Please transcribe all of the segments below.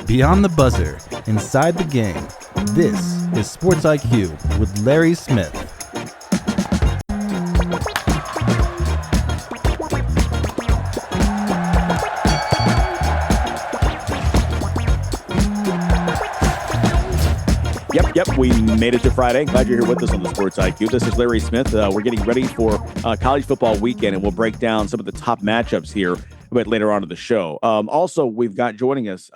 Beyond the buzzer, inside the game, this is Sports IQ with Larry Smith. Yep, we made it to Friday. Glad you're here with us on the Sports IQ. This is Larry Smith. We're getting ready for college football weekend, and we'll break down some of the top matchups here a bit later on in the show. Also, we've got joining us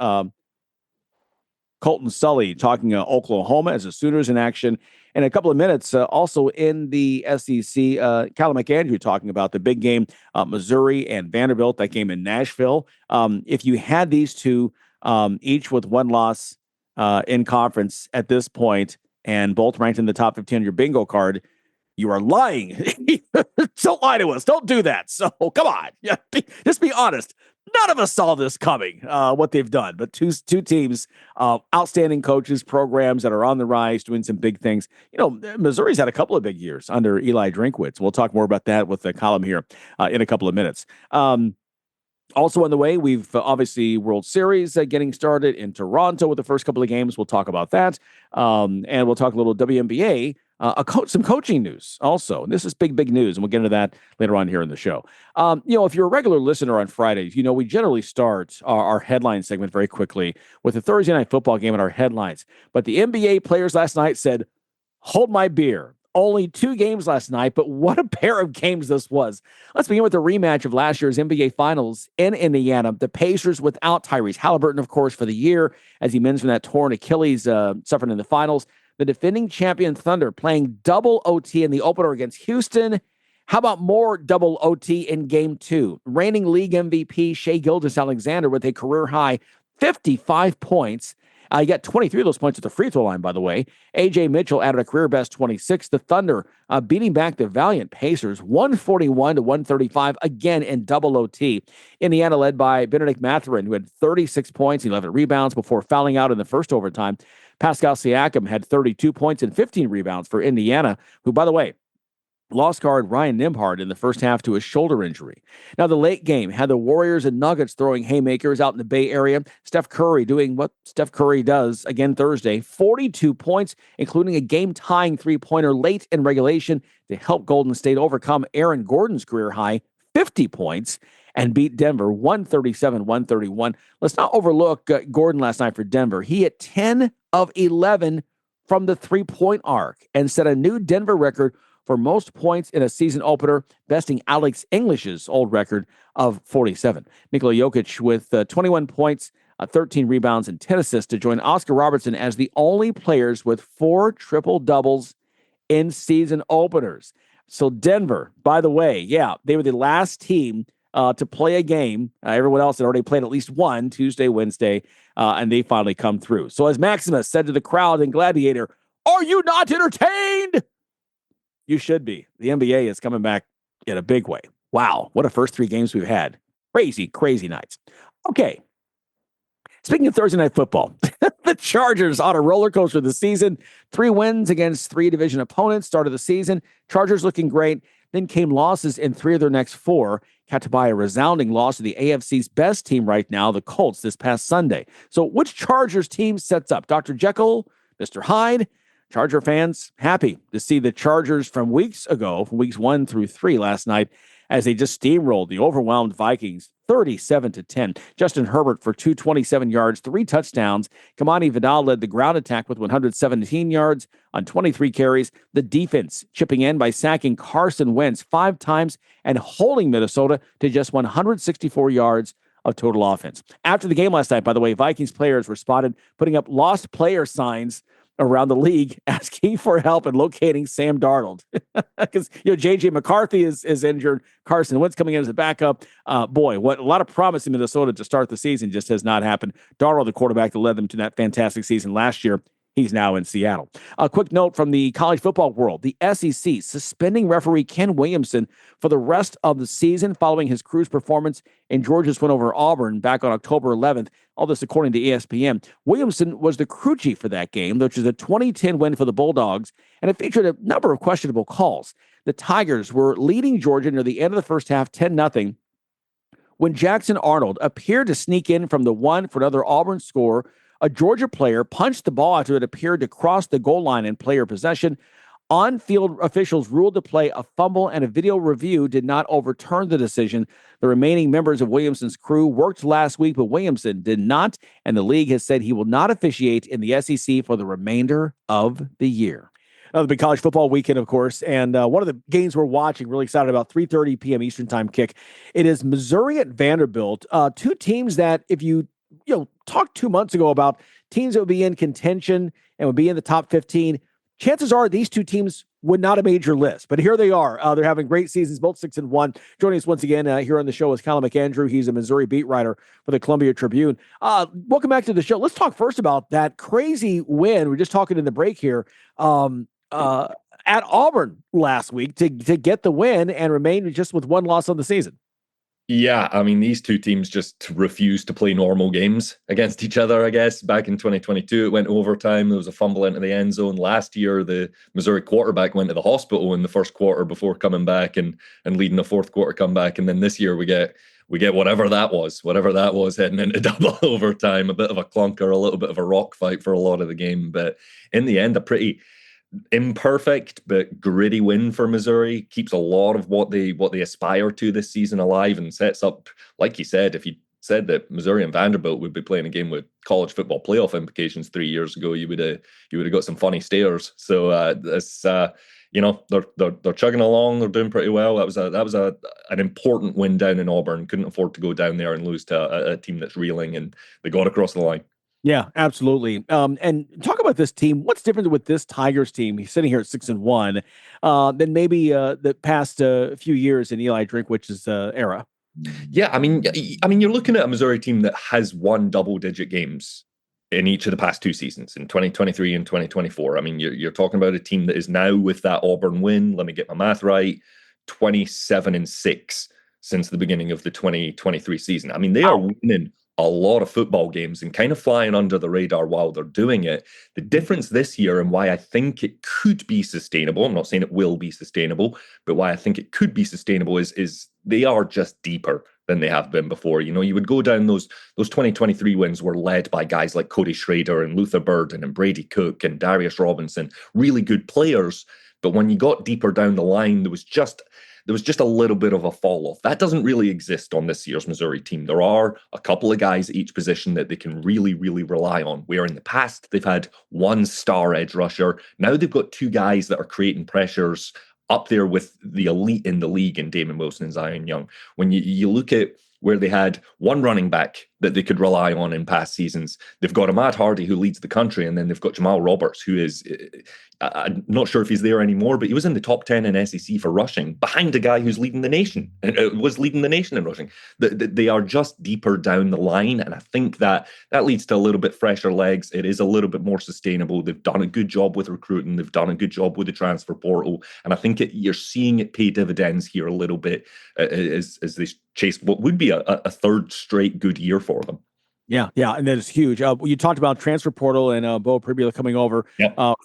Colton Sully talking Oklahoma as the Sooners in action. In a couple of minutes, also in the SEC, Callum McAndrew talking about the big game, Missouri and Vanderbilt, that game in Nashville. If you had these two, each with one loss in conference at this point, and both ranked in the top 15 on your bingo card, you are lying. Don't lie to us. Don't do that. So come on. Yeah, just be honest. None of us saw this coming, what they've done. But two teams, outstanding coaches, programs that are on the rise, doing some big things. You know, Missouri's had a couple of big years under Eli Drinkwitz. We'll talk more about that with the column here in a couple of minutes. Also on the way, we've obviously World Series getting started in Toronto with the first couple of games. We'll talk about that. And we'll talk a little WNBA, some coaching news also. And this is big news, and we'll get into that later on here in the show. If you're a regular listener on Fridays, we generally start our headline segment very quickly with the Thursday night football game in our headlines. But the NBA players last night said, hold my beer. Only 2 games last night, but what a pair of games this was. Let's begin with the rematch of last year's NBA Finals in Indiana. The Pacers without Tyrese Halliburton, of course, for the year, as he mends from that torn Achilles suffered in the finals. The defending champion Thunder playing double OT in the opener against Houston. How about more double OT in Game 2? Reigning league MVP Shea Gilgeous-Alexander with a career-high 55 points. He got 23 of those points at the free throw line, by the way. A.J. Mitchell added a career-best 26. The Thunder beating back the valiant Pacers, 141-135, again in double OT. Indiana led by Benedict Mathurin, who had 36 points, 11 rebounds before fouling out in the first overtime. Pascal Siakam had 32 points and 15 rebounds for Indiana, who, by the way, lost guard Ryan Nembhard in the first half to a shoulder injury. Now, the late game had the Warriors and Nuggets throwing haymakers out in the Bay Area. Steph Curry doing what Steph Curry does again Thursday. 42 points, including a game-tying three-pointer late in regulation to help Golden State overcome Aaron Gordon's career-high 50 points and beat Denver 137-131. Let's not overlook Gordon last night for Denver. He hit 10 of 11 from the three-point arc and set a new Denver record for most points in a season opener, besting Alex English's old record of 47. Nikola Jokic with 21 points, 13 rebounds, and 10 assists to join Oscar Robertson as the only players with 4 triple-doubles in season openers. So Denver, by the way, they were the last team to play a game. Everyone else had already played at least one, Tuesday, Wednesday, and they finally come through. So as Maximus said to the crowd in Gladiator, "Are you not entertained?" You should be. The NBA is coming back in a big way. Wow, what a first 3 games we've had. Crazy nights. Okay. Speaking of Thursday night football, the Chargers on a roller coaster this season. 3 wins against 3 division opponents, start of the season. Chargers looking great. Then came losses in 3 of their next 4. Had to buy a resounding loss to the AFC's best team right now, the Colts, this past Sunday. So which Chargers team sets up? Dr. Jekyll, Mr. Hyde? Charger fans happy to see the Chargers from weeks ago, from weeks 1 through 3 last night, as they just steamrolled the overwhelmed Vikings 37-10. Justin Herbert for 227 yards, 3 touchdowns. Kamani Vidal led the ground attack with 117 yards on 23 carries. The defense chipping in by sacking Carson Wentz 5 times and holding Minnesota to just 164 yards of total offense. After the game last night, by the way, Vikings players were spotted putting up lost player signs around the league asking for help in locating Sam Darnold. Because, J.J. McCarthy is injured. Carson Wentz coming in as a backup. What a lot of promise in Minnesota to start the season just has not happened. Darnold, the quarterback that led them to that fantastic season last year, he's now in Seattle. A quick note from the college football world. The SEC suspending referee Ken Williamson for the rest of the season following his cruise performance in Georgia's win over Auburn back on October 11th. All this according to ESPN. Williamson was the crew chief for that game, which is a 2010 win for the Bulldogs, and it featured a number of questionable calls. The Tigers were leading Georgia near the end of the first half 10-0 when Jackson Arnold appeared to sneak in from the one for another Auburn score. A Georgia player punched the ball after it appeared to cross the goal line in player possession. On-field officials ruled the play a fumble, and a video review did not overturn the decision. The remaining members of Williamson's crew worked last week, but Williamson did not, and the league has said he will not officiate in the SEC for the remainder of the year. Another big college football weekend, of course, and one of the games we're watching, really excited about, 3:30 p.m. Eastern time kick. It is Missouri and Vanderbilt, two teams that if you talked 2 months ago about teams that would be in contention and would be in the top 15, chances are these two teams would not have made your list, but here they are. They're having great seasons, both 6-1. Joining us once again here on the show is Colin McAndrew. He's a Missouri beat writer for the Columbia Tribune. Welcome back to the show. Let's talk first about that crazy win. We're just talking in the break here at Auburn last week to get the win and remain just with one loss on the season. Yeah, I mean, these two teams just refused to play normal games against each other, I guess. Back in 2022, it went overtime. There was a fumble into the end zone. Last year, the Missouri quarterback went to the hospital in the first quarter before coming back and leading a fourth quarter comeback. And then this year, we get whatever that was heading into double overtime, a bit of a clunker, a little bit of a rock fight for a lot of the game. But in the end, a pretty imperfect but gritty win for Missouri. Keeps a lot of what they aspire to this season alive and sets up, like you said, if you said that Missouri and Vanderbilt would be playing a game with college football playoff implications 3 years ago, you would have got some funny stares. So they're chugging along, they're doing pretty well. That was an important win down in Auburn. Couldn't afford to go down there and lose to a team that's reeling, and they got across the line. Yeah, absolutely. And talk about this team. What's different with this Tigers team? He's sitting here at 6-1, than maybe the past few years in Eli Drinkwitz's era. Yeah, I mean, you're looking at a Missouri team that has won double-digit games in each of the past two seasons, in 2023 and 2024. I mean, you're talking about a team that is now, with that Auburn win, let me get my math right, 27-6 since the beginning of the 2023 season. I mean, they are winning a lot of football games and kind of flying under the radar while they're doing it. The difference this year, and why I think it could be sustainable, I'm not saying it will be sustainable, but why I think it could be sustainable is they are just deeper than they have been before. You know, you would go down those 2023 wins were led by guys like Cody Schrader and Luther Burden and Brady Cook and Darius Robinson, really good players. But when you got deeper down the line, there was just a little bit of a fall off. That doesn't really exist on this year's Missouri team. There are a couple of guys at each position that they can really, really rely on. Where in the past, they've had one star edge rusher. Now they've got two guys that are creating pressures up there with the elite in the league in Damon Wilson and Zion Young. When you look at where they had one running back that they could rely on in past seasons, they've got Ahmad Hardy, who leads the country, and then they've got Jamal Roberts, who is, I'm not sure if he's there anymore, but he was in the top 10 in SEC for rushing, behind a guy who's leading the nation, was leading the nation in rushing. They are just deeper down the line, and I think that leads to a little bit fresher legs. It is a little bit more sustainable. They've done a good job with recruiting. They've done a good job with the transfer portal, and I think you're seeing it pay dividends here a little bit as they chase what would be a third straight good year for them. Yeah, and that is huge. You talked about transfer portal and Bo Pribula coming over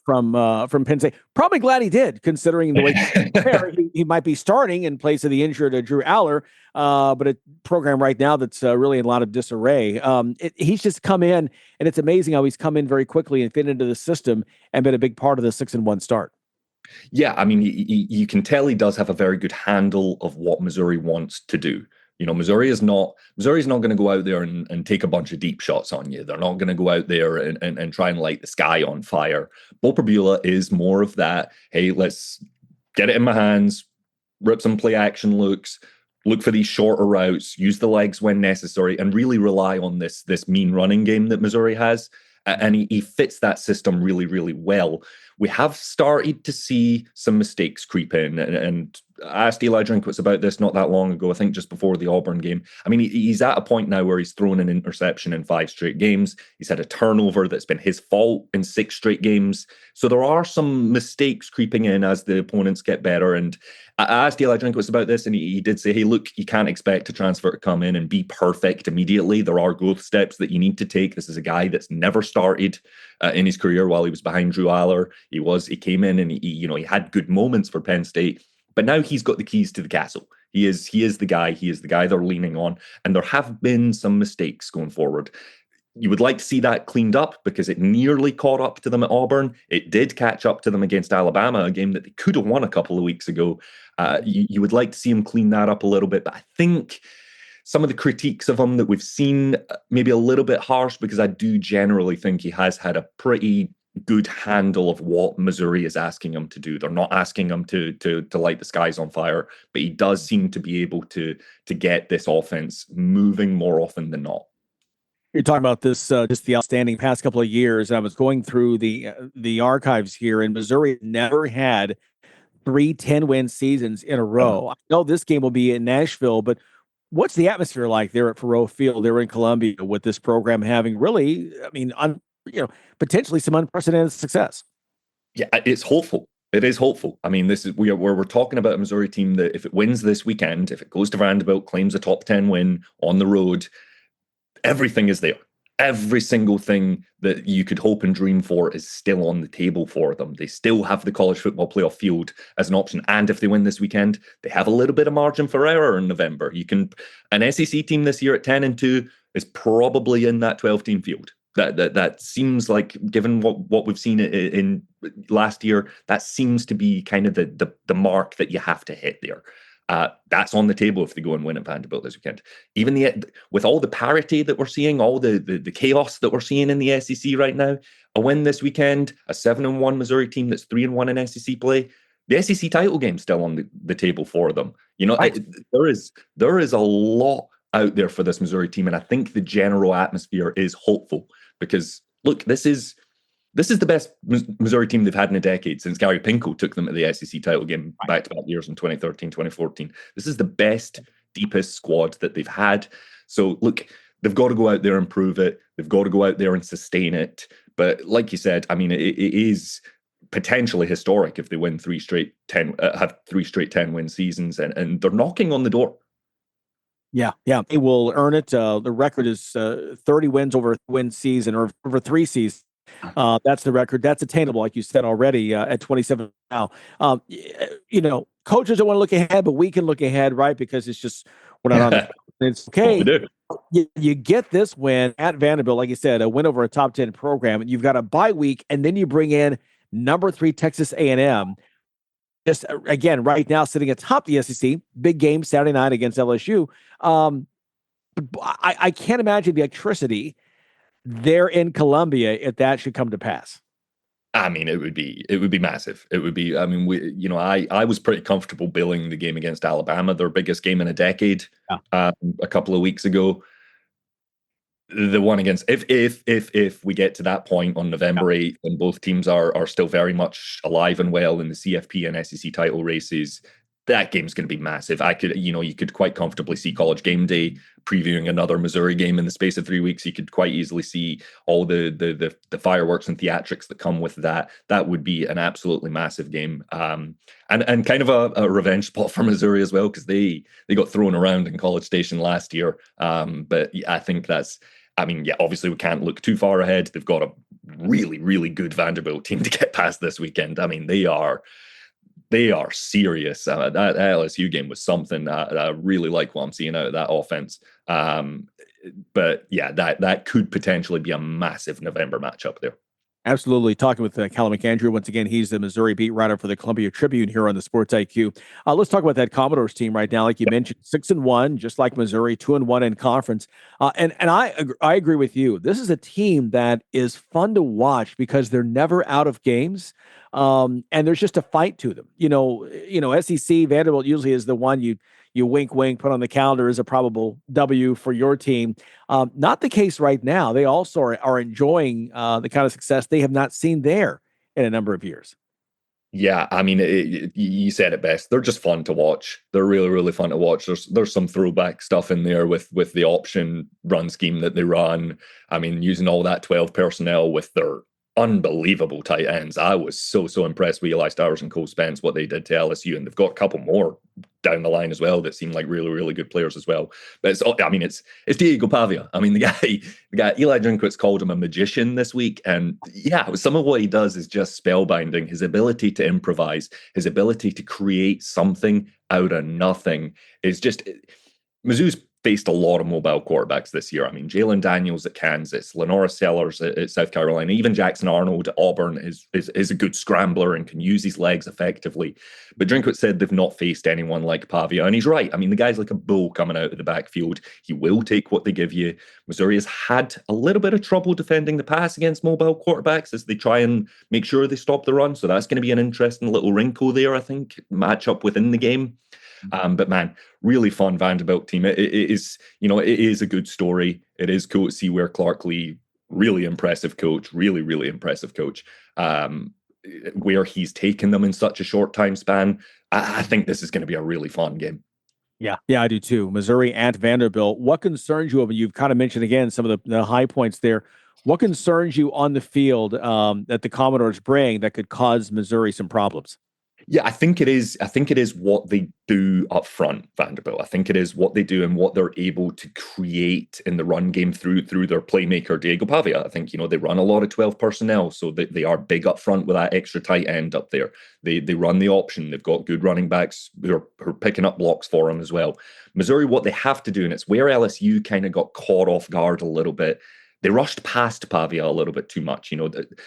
from Penn State. Probably glad he did, considering the way he might be starting in place of the injured Drew Aller, but a program right now that's really in a lot of disarray. He's just come in, and it's amazing how he's come in very quickly and fit into the system and been a big part of the 6-1 start. Yeah, I mean, you can tell he does have a very good handle of what Missouri wants to do. You know, Missouri's not going to go out there and take a bunch of deep shots on you. They're not going to go out there and try and light the sky on fire. Bo Pribula is more of that, hey, let's get it in my hands, rip some play action looks, look for these shorter routes, use the legs when necessary, and really rely on this mean running game that Missouri has. And he fits that system really, really well. We have started to see some mistakes creep in, and I asked Eli Drinkwitz about this not that long ago, I think just before the Auburn game. I mean, he's at a point now where he's thrown an interception in 5 straight games. He's had a turnover that's been his fault in 6 straight games. So there are some mistakes creeping in as the opponents get better. And I asked Eli Drinkwitz about this, and he did say, hey, look, you can't expect a transfer to come in and be perfect immediately. There are growth steps that you need to take. This is a guy that's never started in his career while he was behind Drew Aller. He came in and he had good moments for Penn State. But now he's got the keys to the castle. He is the guy. He is the guy they're leaning on. And there have been some mistakes going forward. You would like to see that cleaned up because it nearly caught up to them at Auburn. It did catch up to them against Alabama, a game that they could have won a couple of weeks ago. You would like to see him clean that up a little bit. But I think some of the critiques of him that we've seen maybe a little bit harsh, because I do generally think he has had a pretty good handle of what Missouri is asking him to do. They're not asking him to light the skies on fire, but he does seem to be able to get this offense moving more often than not. You're talking about this, just the outstanding past couple of years. I was going through the archives here, and Missouri never had 3 10-win seasons in a row. I know this game will be in Nashville, but what's the atmosphere like there at Faurot Field, there in Columbia, with this program having really, potentially some unprecedented success? Yeah, it's hopeful. It is hopeful. I mean, this is we're talking about a Missouri team that if it wins this weekend, if it goes to Vanderbilt, claims a top 10 win on the road, everything is there. Every single thing that you could hope and dream for is still on the table for them. They still have the college football playoff field as an option. And if they win this weekend, they have a little bit of margin for error in November. An SEC team this year at 10-2 is probably in that 12-team field. That seems like, given what we've seen in last year, that seems to be kind of the mark that you have to hit there. That's on the table if they go and win at Vanderbilt this weekend. Even with all the parity that we're seeing, all the chaos that we're seeing in the SEC right now, a win this weekend, a 7-1 Missouri team that's 3-1 in SEC play, the SEC title game's still on the table for them. Right. There is a lot out there for this Missouri team, and I think the general atmosphere is hopeful because, look, this is the best Missouri team they've had in a decade since Gary Pinkel took them to the SEC title game back-to-back years in 2013, 2014. This is the best, deepest squad that they've had. So, look, they've got to go out there and prove it. They've got to go out there and sustain it. But like you said, I mean, it is potentially historic if they win have 3 straight 10-win seasons, and they're knocking on the door. Yeah, they will earn it. The record is 30 wins over a win season, or over 3 seasons. That's the record. That's attainable, like you said already, at 27 now. Coaches don't want to look ahead, but we can look ahead, right? Because it's just, we're not on the it's okay. You get this win at Vanderbilt, like you said, a win over a top 10 program, and you've got a bye week, and then you bring in number 3 Texas A&M. Just, again, right now sitting atop the SEC, big game Saturday night against LSU. I can't imagine the electricity there in Columbia if that should come to pass. I mean, it would be massive. It would be, I mean, I was pretty comfortable billing the game against Alabama, their biggest game in a decade, a couple of weeks ago. The one against, if we get to that point on November 8th and both teams are still very much alive and well in the CFP and SEC title races, that game's going to be massive. You could quite comfortably see College Game Day previewing another Missouri game in the space of 3 weeks. You could quite easily see all the fireworks and theatrics that come with that. That would be an absolutely massive game, and kind of a revenge spot for Missouri as well, because they got thrown around in College Station last year. But I think obviously we can't look too far ahead. They've got a really, really good Vanderbilt team to get past this weekend. I mean, they are serious. That LSU game was something. I really like what I'm seeing out of that offense. But yeah, that could potentially be a massive November matchup there. Absolutely. Talking with Callum McAndrew. Once again, he's the Missouri beat writer for the Columbia Tribune here on the Sports IQ. Let's talk about that Commodores team right now. Like you mentioned, 6-1, just like Missouri, 2-1 in conference. And I agree with you. This is a team that is fun to watch because they're never out of games. And there's just a fight to them. SEC, Vanderbilt usually is the one you wink, put on the calendar as a probable W for your team. Not the case right now. They also are enjoying the kind of success they have not seen there in a number of years. Yeah, I mean, you said it best. They're just fun to watch. They're really, really fun to watch. There's some throwback stuff in there with the option run scheme that they run. I mean, using all that 12 personnel with their unbelievable tight ends. I was so impressed with Eli Stowers and Cole Spence, what they did to LSU, and they've got a couple more down the line as well that seem like really, really good players as well. But it's Diego Pavia. I mean, the guy Eli Drinkwitz called him a magician this week, and yeah, some of what he does is just spellbinding. His ability to improvise, his ability to create something out of nothing is just Mizzou's faced a lot of mobile quarterbacks this year. I mean, Jalen Daniels at Kansas, Lenora Sellers at South Carolina, even Jackson Arnold at Auburn is a good scrambler and can use his legs effectively. But Drinkwitz said they've not faced anyone like Pavia, and he's right. I mean, the guy's like a bull coming out of the backfield. He will take what they give you. Missouri has had a little bit of trouble defending the pass against mobile quarterbacks as they try and make sure they stop the run. So that's going to be an interesting little wrinkle there, I think, match up within the game. But man, really fun Vanderbilt team. It is, it is a good story. It is cool to see where Clark Lee, really impressive coach, really impressive coach, where he's taken them in such a short time span. I think this is going to be a really fun game. Yeah, I do too. Missouri and Vanderbilt. What concerns you? You've kind of mentioned again some of the high points there. What concerns you on the field that the Commodores bring that could cause Missouri some problems? Yeah, I think it is what they do up front, Vanderbilt. I think it is what they do and what they're able to create in the run game through their playmaker, Diego Pavia. I think, they run a lot of 12 personnel, so they are big up front with that extra tight end up there. They run the option. They've got good running backs who are picking up blocks for them as well. Missouri, what they have to do, and it's where LSU kind of got caught off guard a little bit, they rushed past Pavia a little bit too much.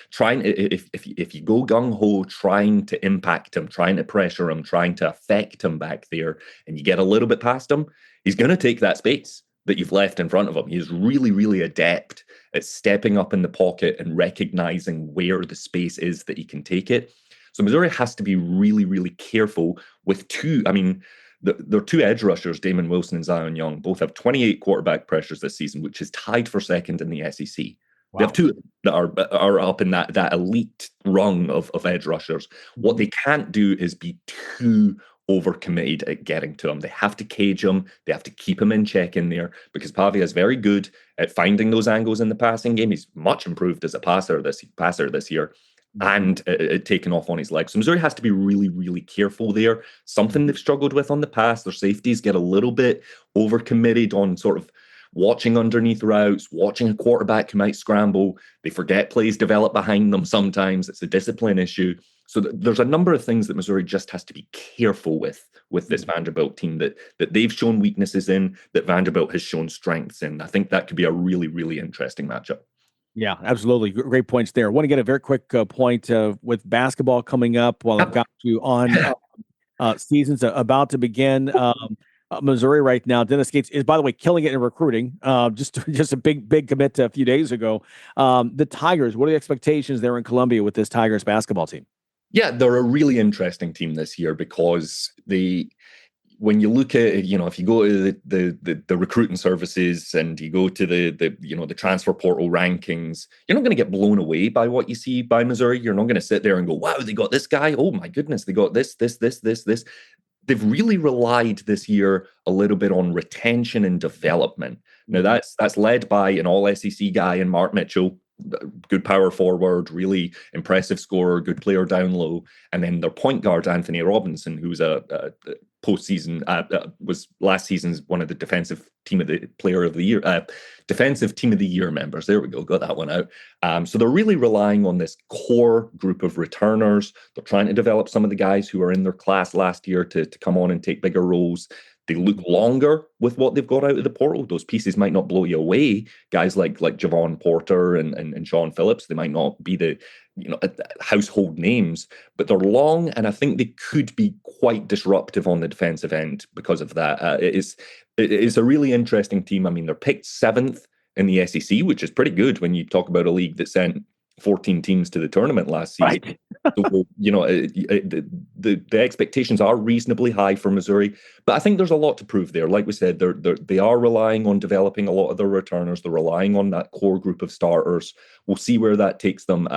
Trying if you go gung-ho, trying to impact him, trying to pressure him, trying to affect him back there, and you get a little bit past him, he's going to take that space that you've left in front of him. He's really adept at stepping up in the pocket and recognizing where the space is that he can take it. So Missouri has to be really careful with two. I mean, their two edge rushers, Damon Wilson and Zion Young, both have 28 quarterback pressures this season, which is tied for second in the SEC. Wow. They have two that are up in that elite rung of edge rushers. What they can't do is be too overcommitted at getting to him. They have to cage him. They have to keep him in check in there because Pavia is very good at finding those angles in the passing game. He's much improved as a passer this year. And taken off on his legs. So Missouri has to be really careful there. Something they've struggled with on the pass. Their safeties get a little bit overcommitted on sort of watching underneath routes, watching a quarterback who might scramble. They forget plays develop behind them sometimes. It's a discipline issue. So there's a number of things that Missouri just has to be careful with this Vanderbilt team that they've shown weaknesses in, that Vanderbilt has shown strengths in. I think that could be a really interesting matchup. Yeah, absolutely. Great points there. I want to get a very quick point with basketball coming up while I've got you on seasons about to begin. Missouri right now, Dennis Gates is, by the way, killing it in recruiting. Just a big commit a few days ago. The Tigers, what are the expectations there in Columbia with this Tigers basketball team? Yeah, they're a really interesting team this year because when you look at, if you go to the recruiting services and you go to the transfer portal rankings, you're not going to get blown away by what you see by Missouri. You're not going to sit there and go, wow, they got this guy. Oh my goodness, they got this. They've really relied this year a little bit on retention and development. Now that's led by an all SEC guy in Mark Mitchell, good power forward, really impressive scorer, good player down low. And then their point guard, Anthony Robinson, who's a postseason, was last season's one of the defensive team of the year members. There we go, got that one out. So they're really relying on this core group of returners. They're trying to develop some of the guys who are in their class last year to come on and take bigger roles. They look longer with what they've got out of the portal. Those pieces might not blow you away. Guys like Javon Porter and Sean Phillips, they might not be the household names, but they're long, and I think they could be quite disruptive on the defensive end because of that. It is a really interesting team. I mean, they're picked 7th in the SEC, which is pretty good when you talk about a league that sent 14 teams to the tournament last season. Right. So, the expectations are reasonably high for Missouri, but I think there's a lot to prove there. Like we said, they are relying on developing a lot of their returners. They're relying on that core group of starters. We'll see where that takes them.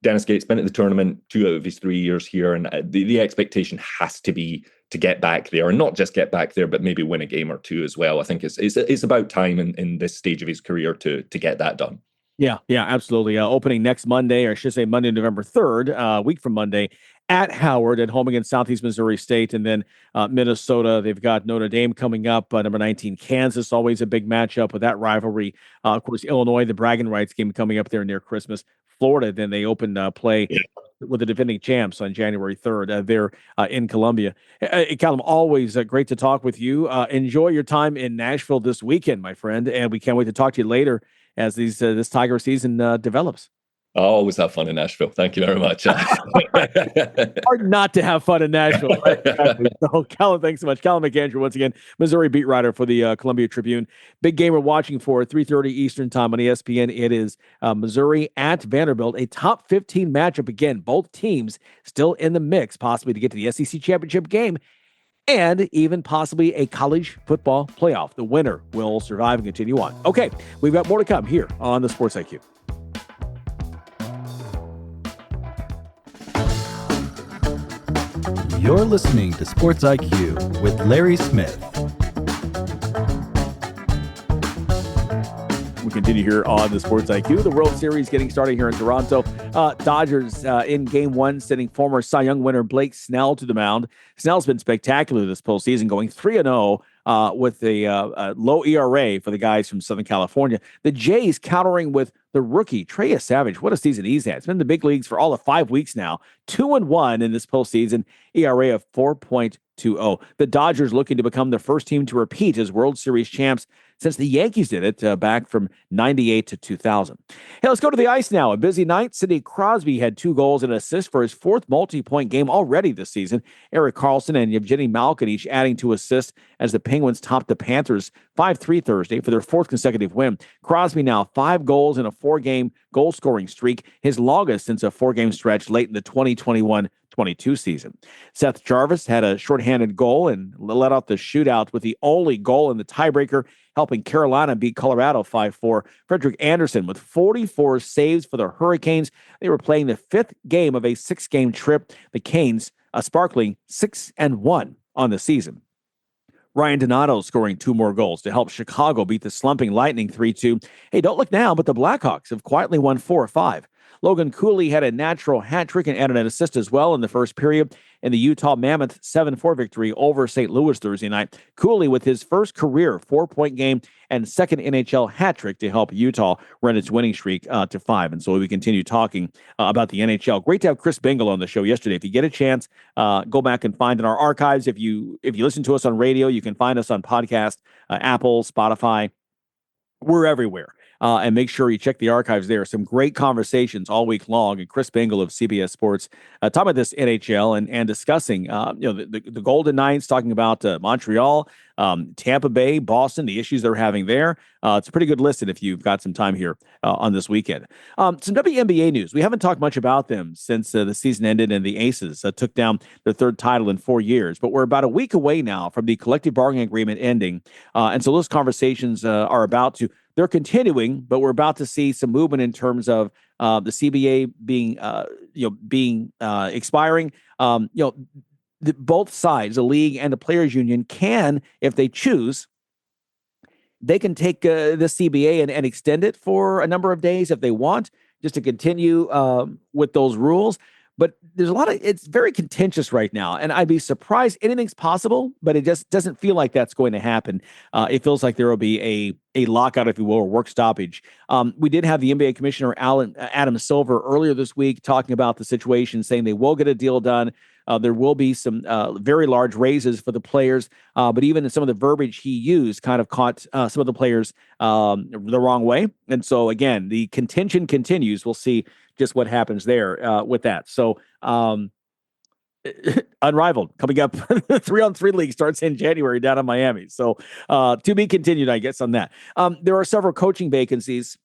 Dennis Gates been at the tournament 2 out of his 3 years here, and the expectation has to be to get back there, and not just get back there, but maybe win a game or two as well. I think it's about time in this stage of his career to get that done. Yeah, absolutely. Opening next Monday, or I should say Monday, November 3rd, week from Monday, at Howard, at home against Southeast Missouri State, and then Minnesota. They've got Notre Dame coming up, number 19, Kansas, always a big matchup with that rivalry. Of course, Illinois, the bragging rights game coming up there near Christmas. Florida. Then they open play with the defending champs on January 3rd there in Columbia. Callum, always great to talk with you. Enjoy your time in Nashville this weekend, my friend, and we can't wait to talk to you later as this Tiger season develops. I always have fun in Nashville. Thank you very much. Hard not to have fun in Nashville. Right? Exactly. So, Callum, thanks so much. Callum McAndrew, once again, Missouri beat writer for the Columbia Tribune. Big game we're watching for 3:30 Eastern time on ESPN. It is Missouri at Vanderbilt, a top 15 matchup. Again, both teams still in the mix, possibly to get to the SEC championship game and even possibly a college football playoff. The winner will survive and continue on. Okay, we've got more to come here on the Sports IQ. You're listening to Sports IQ with Larry Smith. We continue here on the Sports IQ. The World Series getting started here in Toronto. Dodgers in Game 1 sending former Cy Young winner Blake Snell to the mound. Snell's been spectacular this postseason, going 3-0 with a low ERA for the guys from Southern California. The Jays countering with the rookie, Trey Savage. What a season he's had. It's been in the big leagues for all of 5 weeks now. 2-1 in this postseason, ERA of 4.20. The Dodgers looking to become the first team to repeat as World Series champs since the Yankees did it back from 98 to 2000. Hey, let's go to the ice now. A busy night. Sidney Crosby had 2 goals and an assist for his 4th multi-point game already this season. Erik Karlsson and Evgeny Malkin each adding 2 assists as the Penguins topped the Panthers 5-3 Thursday for their 4th consecutive win. Crosby now 5 goals in a 4-game goal-scoring streak, his longest since a 4-game stretch late in the 2021-22 season. Seth Jarvis had a shorthanded goal and let out the shootout with the only goal in the tiebreaker, helping Carolina beat Colorado 5-4. Frederick Anderson with 44 saves for the Hurricanes. They were playing the 5th game of a 6-game trip. The Canes, a sparkling 6-1 on the season. Ryan Donato scoring 2 more goals to help Chicago beat the slumping Lightning 3-2. Hey, don't look now, but the Blackhawks have quietly won 4-5. Logan Cooley had a natural hat trick and added an assist as well in the first period in the Utah Mammoth 7-4 victory over St. Louis Thursday night. Cooley with his first career 4-point game and 2nd NHL hat trick to help Utah run its winning streak to 5. And so we continue talking about the NHL. Great to have Chris Bingle on the show yesterday. If you get a chance, go back and find in our archives. If you listen to us on radio, you can find us on podcast, Apple, Spotify. We're everywhere. And make sure you check the archives there. Some great conversations all week long. And Chris Bingle of CBS Sports talking about this NHL and discussing the Golden Knights, talking about Montreal, Tampa Bay, Boston, the issues they're having there. It's a pretty good listen if you've got some time here on this weekend. Some WNBA news. We haven't talked much about them since the season ended and the Aces took down their 3rd title in 4 years. But we're about a week away now from the collective bargaining agreement ending. And so those conversations are about to they're continuing, but we're about to see some movement in terms of the CBA being expiring. Both sides, the league and the players' union, can, if they choose, they can take the CBA and extend it for a number of days if they want, just to continue with those rules. But there's it's very contentious right now, and I'd be surprised anything's possible, but it just doesn't feel like that's going to happen. It feels like there will be a lockout, if you will, or work stoppage. We did have the NBA commissioner, Adam Silver, earlier this week talking about the situation, saying they will get a deal done. There will be some very large raises for the players, but even some of the verbiage he used kind of caught some of the players the wrong way. And so, again, the contention continues. We'll see just what happens there with that. So, unrivaled coming up. 3-on-3 league starts in January down in Miami. So, to be continued, I guess, on that. There are several coaching vacancies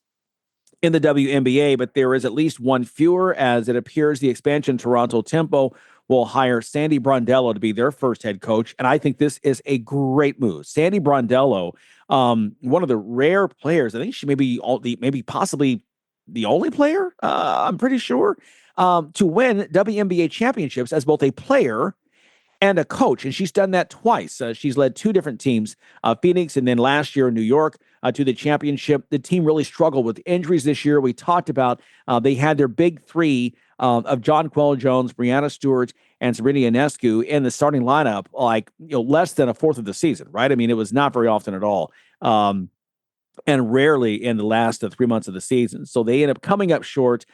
in the WNBA, but there is at least one fewer, as it appears the expansion Toronto Tempo will hire Sandy Brondello to be their first head coach. And I think this is a great move. Sandy Brondello, one of the rare players, I think she may be possibly the only player, I'm pretty sure, to win WNBA championships as both a player and a coach. And she's done that twice. She's led 2 different teams, Phoenix and then last year in New York, to the championship. The team really struggled with injuries this year. We talked about they had their big 3 of John Quell-Jones, Brianna Stewart, and Sabrina Ionescu in the starting lineup, less than a fourth of the season, right? I mean, it was not very often at all. and rarely in the last 3 months of the season. So they end up coming up short,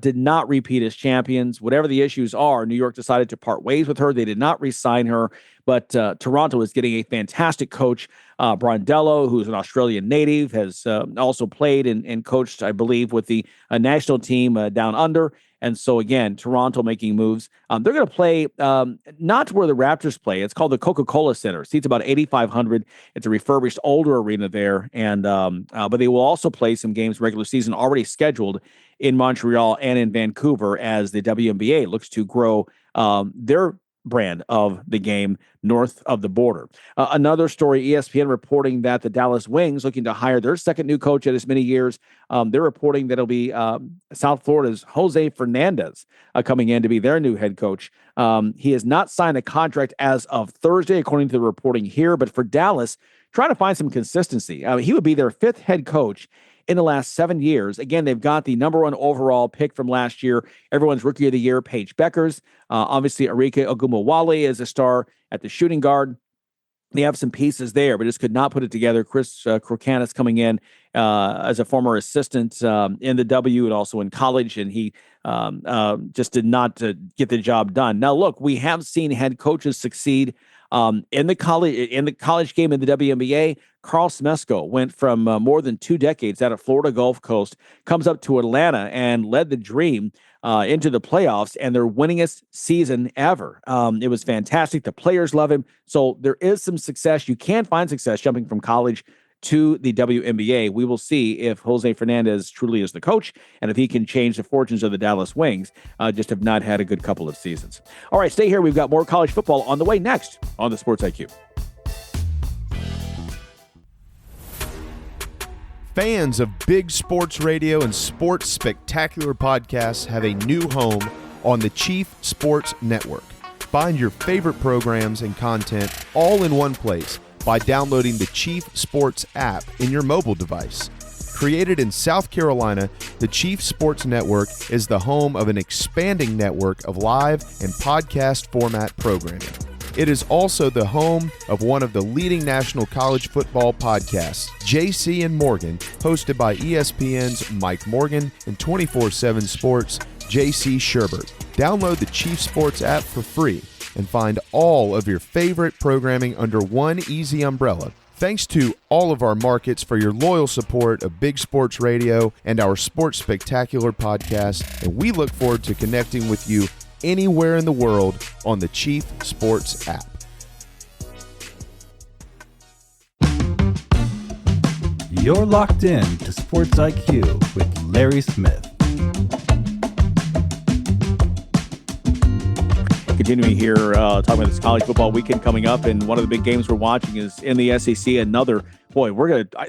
did not repeat as champions. Whatever the issues are, New York decided to part ways with her. They did not re-sign her, but Toronto is getting a fantastic coach, Brondello, who's an Australian native, has also played and coached, I believe, with the national team down under. And so, again, Toronto making moves. They're going to play not where the Raptors play. It's called the Coca-Cola Center. Seats about 8,500. It's a refurbished, older arena there. And but they will also play some games regular season already scheduled in Montreal and in Vancouver as the WNBA looks to grow their brand of the game north of the border. Another story, ESPN reporting that the Dallas Wings looking to hire their second new coach in as many years. They're reporting that it'll be South Florida's Jose Fernandez coming in to be their new head coach. He has not signed a contract as of Thursday, according to the reporting here, but for Dallas, trying to find some consistency. He would be their fifth head coach in the last 7 years. Again, they've got the number one overall pick from last year, everyone's rookie of the year, Paige Beckers. Obviously, Arike Ogumawale is a star at the shooting guard. They have some pieces there, but just could not put it together. Chris Krokanis coming in as a former assistant in the W and also in college, and he just did not get the job done. Now, look, we have seen head coaches succeed in the college game in the WNBA. Carl Smesko went from more than 2 decades out of Florida Gulf Coast, comes up to Atlanta and led the Dream into the playoffs and their winningest season ever. It was fantastic. The players love him. So there is some success. You can find success jumping from college to the WNBA. We will see if Jose Fernandez truly is the coach and if he can change the fortunes of the Dallas Wings. Just have not had a good couple of seasons. All right, stay here. We've got more college football on the way next on the Sports IQ. Fans of big sports radio and sports spectacular podcasts have a new home on the Chief Sports Network. Find your favorite programs and content all in one place by downloading the Chief Sports app in your mobile device. Created in South Carolina, the Chief Sports Network is the home of an expanding network of live and podcast format programming. It is also the home of one of the leading national college football podcasts, JC and Morgan, hosted by ESPN's Mike Morgan and 24/7 Sports' JC Sherbert. Download the Chief Sports app for free and find all of your favorite programming under one easy umbrella. Thanks to all of our markets for your loyal support of Big Sports Radio and our Sports Spectacular podcast, and we look forward to connecting with you anywhere in the world on the Chief Sports app. You're locked in to Sports IQ with Larry Smith. Continuing here, talking about this college football weekend coming up, and one of the big games we're watching is in the SEC. I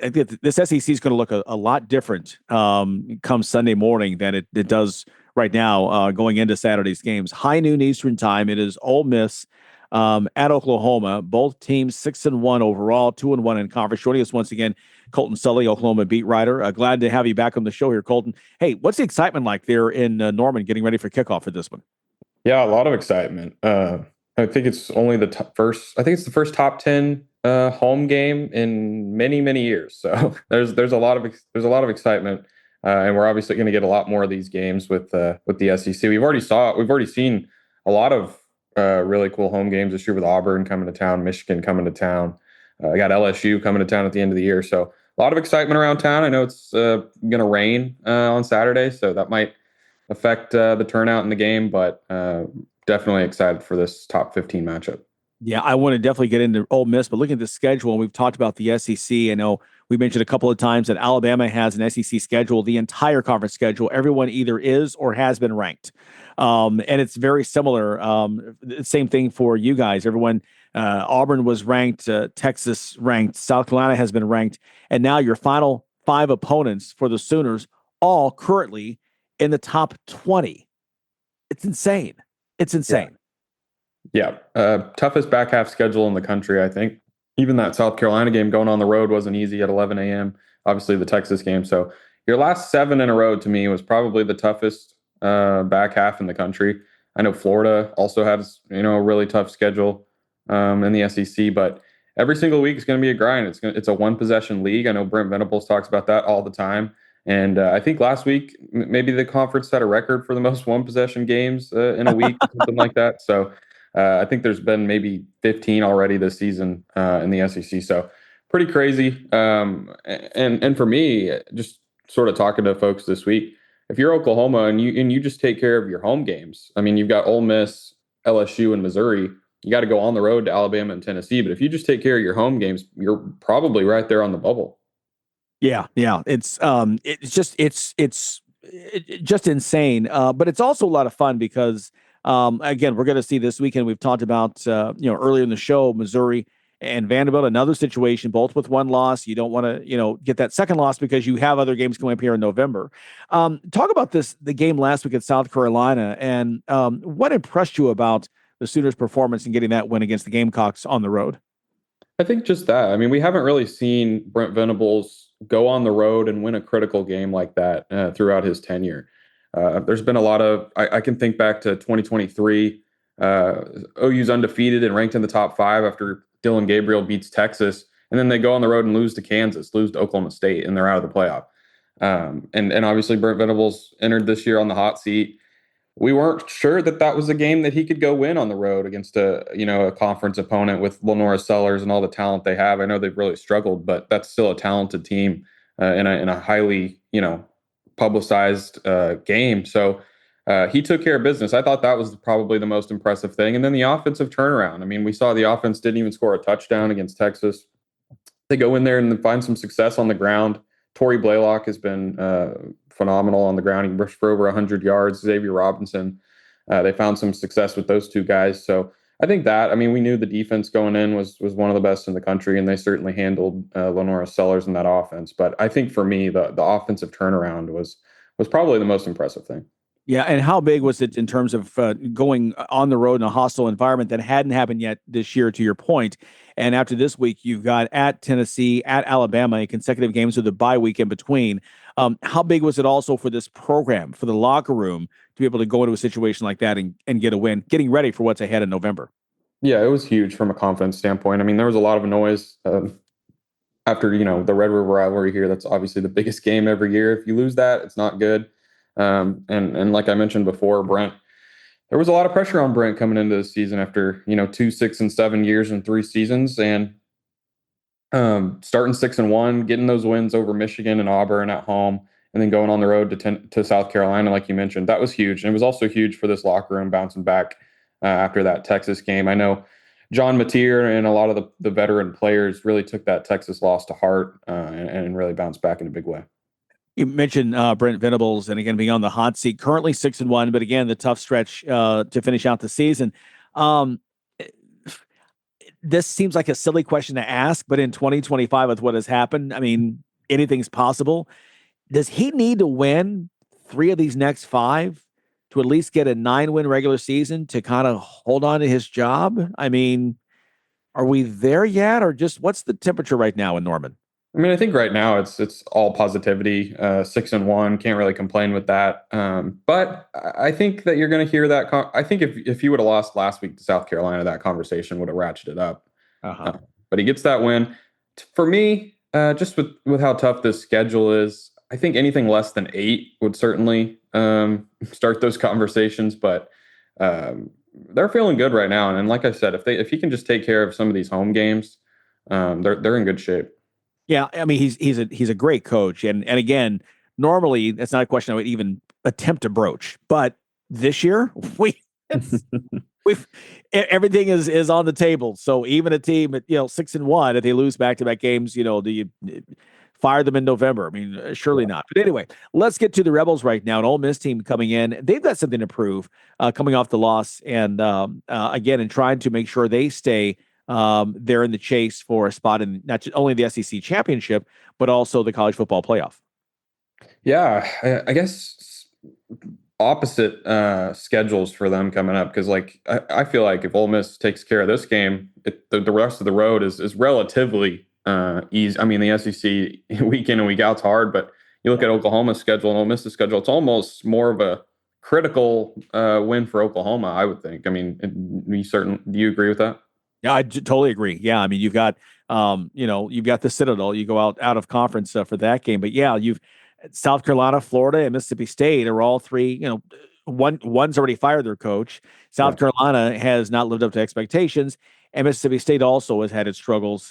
think this SEC is going to look a lot different come Sunday morning than it does right now going into Saturday's games. High noon Eastern time. It is Ole Miss at Oklahoma. Both teams 6-1 overall, 2-1 in conference. Joining us once again, Colton Sully, Oklahoma beat writer. Glad to have you back on the show here, Colton. Hey, what's the excitement like there in Norman getting ready for kickoff for this one? Yeah, a lot of excitement. I think it's only the first top 10 home game in many, many years. So there's a lot of excitement, and we're obviously going to get a lot more of these games with the SEC. We've already seen a lot of really cool home games this year with Auburn coming to town, Michigan coming to town. I got LSU coming to town at the end of the year. So a lot of excitement around town. I know it's going to rain on Saturday, so that might affect the turnout in the game, but definitely excited for this top 15 matchup. Yeah, I want to definitely get into Ole Miss, but looking at the schedule, and we've talked about the SEC. I know we mentioned a couple of times that Alabama has an SEC schedule, the entire conference schedule. Everyone either is or has been ranked. And it's very similar. Same thing for you guys. Everyone, Auburn was ranked, Texas ranked, South Carolina has been ranked. And now your final 5 opponents for the Sooners, all currently in the top 20. It's insane. It's insane. Yeah. Toughest back half schedule in the country, I think. Even that South Carolina game going on the road wasn't easy at 11 a.m. Obviously the Texas game. So your last 7 in a row to me was probably the toughest back half in the country. I know Florida also has, a really tough schedule in the SEC, but every single week is going to be a grind. It's a one possession league. I know Brent Venables talks about that all the time. And I think last week, maybe the conference set a record for the most one possession games in a week, something like that. So I think there's been maybe 15 already this season in the SEC. So pretty crazy. And for me, just sort of talking to folks this week, if you're Oklahoma and you just take care of your home games, I mean, you've got Ole Miss, LSU, and Missouri. You got to go on the road to Alabama and Tennessee. But if you just take care of your home games, you're probably right there on the bubble. Yeah. It's just insane. But it's also a lot of fun because again, we're going to see this weekend. We've talked about earlier in the show, Missouri and Vanderbilt, another situation, both with one loss. You don't want to get that second loss because you have other games coming up here in November. Talk about the game last week at South Carolina, and what impressed you about the Sooners' performance in getting that win against the Gamecocks on the road? I think just that. I mean, we haven't really seen Brent Venables go on the road and win a critical game like that throughout his tenure. There's been a lot of, I can think back to 2023, OU's undefeated and ranked in the top 5 after Dylan Gabriel beats Texas, and then they go on the road and lose to Kansas, lose to Oklahoma State, and they're out of the playoff. And obviously Brent Venables entered this year on the hot seat. We weren't sure that was a game that he could go win on the road against a conference opponent with Lenora Sellers and all the talent they have. I know they've really struggled, but that's still a talented team in a highly publicized game. So he took care of business. I thought that was probably the most impressive thing. And then the offensive turnaround. I mean, we saw the offense didn't even score a touchdown against Texas. They go in there and find some success on the ground. Torrey Blaylock has been phenomenal on the ground. He rushed for over 100 yards. Xavier Robinson, they found some success with those two guys. So I think we knew the defense going in was one of the best in the country, and they certainly handled Lenora Sellers in that offense. But I think for me, the offensive turnaround was probably the most impressive thing. Yeah, and how big was it in terms of going on the road in a hostile environment that hadn't happened yet this year, to your point? And after this week, you've got at Tennessee, at Alabama, consecutive games with a bye week in between. How big was it also for this program, for the locker room, to be able to go into a situation like that and get a win, getting ready for what's ahead in November? Yeah, it was huge from a confidence standpoint. I mean, there was a lot of noise after, the Red River rivalry here. That's obviously the biggest game every year. If you lose that, it's not good. And like I mentioned before, Brent, there was a lot of pressure on Brent coming into the season after, 2 6 and 7 years and 3 seasons, and starting 6-1, getting those wins over Michigan and Auburn at home, and then going on the road to South Carolina, like you mentioned. That was huge. And it was also huge for this locker room bouncing back after that Texas game. I know John Mateer and a lot of the veteran players really took that Texas loss to heart and really bounced back in a big way. You mentioned Brent Venables, and again, being on the hot seat, currently 6-1, but again, the tough stretch to finish out the season. This seems like a silly question to ask, but in 2025, with what has happened, I mean, anything's possible. Does he need to win 3 of these next 5 to at least get a 9-win regular season to kind of hold on to his job? I mean, are we there yet, or just what's the temperature right now in Norman? I mean, I think right now it's all positivity. 6-1, can't really complain with that. But I think that you're going to hear that. I think if you would have lost last week to South Carolina, that conversation would have ratcheted up. But he gets that win. For me, just with how tough this schedule is, I think anything less than 8 would certainly start those conversations. But they're feeling good right now. And like I said, if he can just take care of some of these home games, they're in good shape. Yeah, I mean, he's a great coach, and again, normally that's not a question I would even attempt to broach, but this year everything is on the table. So even a team at 6-1, if they lose back-to-back games, do you fire them in November? I mean, surely not. But anyway, let's get to the Rebels right now. An Ole Miss team coming in, they've got something to prove, coming off the loss, and again, and trying to make sure they stay. They're in the chase for a spot in not only the SEC championship, but also the college football playoff. Yeah, I guess opposite schedules for them coming up, because I feel like if Ole Miss takes care of this game, the rest of the road is relatively easy. I mean, the SEC week in and week out's hard, but you look at Oklahoma's schedule and Ole Miss's schedule, it's almost more of a critical win for Oklahoma, I would think. I mean, do you agree with that? Yeah, totally agree. Yeah, I mean, you've got you've got the Citadel. You go out of conference for that game, but yeah, you've South Carolina, Florida, and Mississippi State are all three. One's already fired their coach. South Carolina has not lived up to expectations, and Mississippi State also has had its struggles.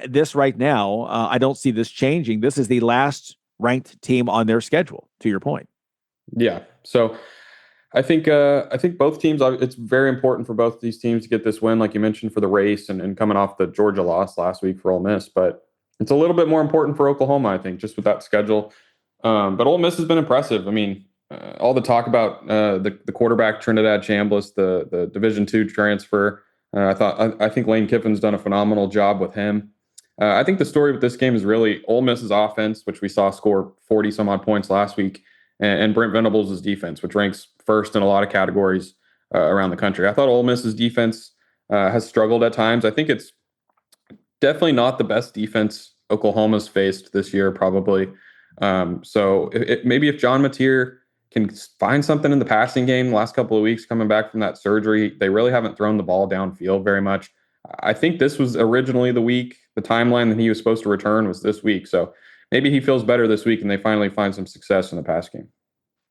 This right now, I don't see this changing. This is the last ranked team on their schedule. To your point. Yeah. So I think both teams. It's very important for both these teams to get this win, like you mentioned, for the race and coming off the Georgia loss last week for Ole Miss. But it's a little bit more important for Oklahoma, I think, just with that schedule. But Ole Miss has been impressive. I mean, all the talk about the quarterback Trinidad Chambliss, the Division II transfer. I think Lane Kiffin's done a phenomenal job with him. I think the story with this game is really Ole Miss's offense, which we saw score 40 some odd points last week, and Brent Venables' defense, which ranks first in a lot of categories around the country. I thought Ole Miss's defense has struggled at times. I think it's definitely not the best defense Oklahoma's faced this year, probably. So maybe if John Mateer can find something in the passing game the last couple of weeks coming back from that surgery, they really haven't thrown the ball downfield very much. I think this was originally the timeline that he was supposed to return was this week. So maybe he feels better this week and they finally find some success in the pass game.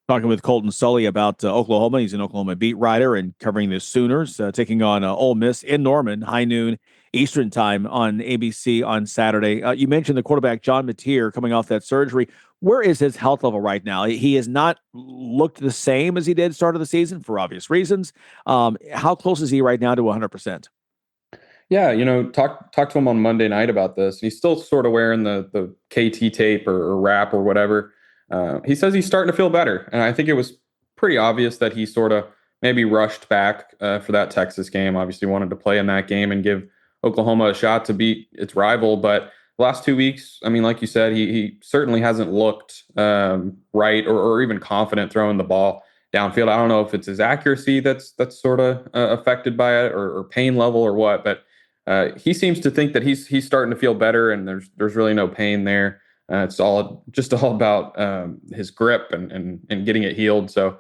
Talking with Colton Sully about Oklahoma. He's an Oklahoma beat writer and covering the Sooners, taking on Ole Miss in Norman, high noon Eastern time on ABC on Saturday. You mentioned the quarterback, John Mateer, coming off that surgery. Where is his health level right now? He has not looked the same as he did start of the season for obvious reasons. How close is he right now to 100%? Yeah, talked to him on Monday night about this. He's still sort of wearing the KT tape or wrap or whatever. He says he's starting to feel better. And I think it was pretty obvious that he sort of maybe rushed back for that Texas game. Obviously wanted to play in that game and give Oklahoma a shot to beat its rival. But the last 2 weeks, I mean, like you said, he certainly hasn't looked right or even confident throwing the ball downfield. I don't know if it's his accuracy that's sort of affected by it or pain level or what, but he seems to think that he's starting to feel better and there's really no pain there. It's all about his grip and getting it healed. So